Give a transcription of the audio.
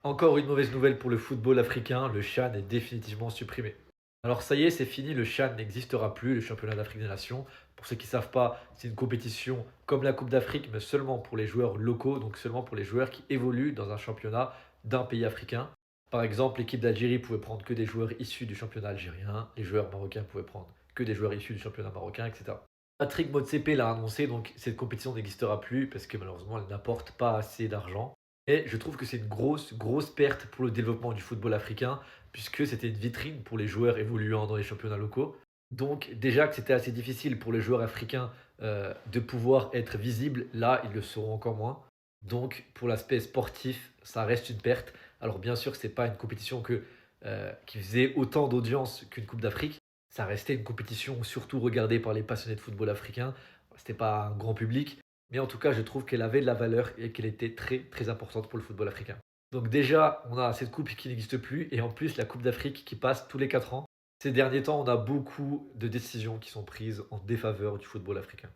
Encore une mauvaise nouvelle pour le football africain, le CHAN est définitivement supprimé. Alors ça y est, c'est fini, le CHAN n'existera plus, le championnat d'Afrique des Nations. Pour ceux qui ne savent pas, c'est une compétition comme la Coupe d'Afrique, mais seulement pour les joueurs locaux, donc seulement pour les joueurs qui évoluent dans un championnat d'un pays africain. Par exemple, l'équipe d'Algérie pouvait prendre que des joueurs issus du championnat algérien, les joueurs marocains pouvaient prendre que des joueurs issus du championnat marocain, etc. Patrick Motsepe l'a annoncé, donc cette compétition n'existera plus parce que malheureusement elle n'apporte pas assez d'argent. Et je trouve que c'est une grosse, grosse perte pour le développement du football africain, puisque c'était une vitrine pour les joueurs évoluant dans les championnats locaux. Donc déjà que c'était assez difficile pour les joueurs africains de pouvoir être visibles, là ils le seront encore moins. Donc pour l'aspect sportif, ça reste une perte. Alors bien sûr, ce n'est pas une compétition qui faisait autant d'audience qu'une Coupe d'Afrique. Ça restait une compétition surtout regardée par les passionnés de football africain. C'était pas un grand public, mais en tout cas, je trouve qu'elle avait de la valeur et qu'elle était très, très importante pour le football africain. Donc déjà, on a cette coupe qui n'existe plus et en plus la Coupe d'Afrique qui passe tous les 4 ans. Ces derniers temps, on a beaucoup de décisions qui sont prises en défaveur du football africain.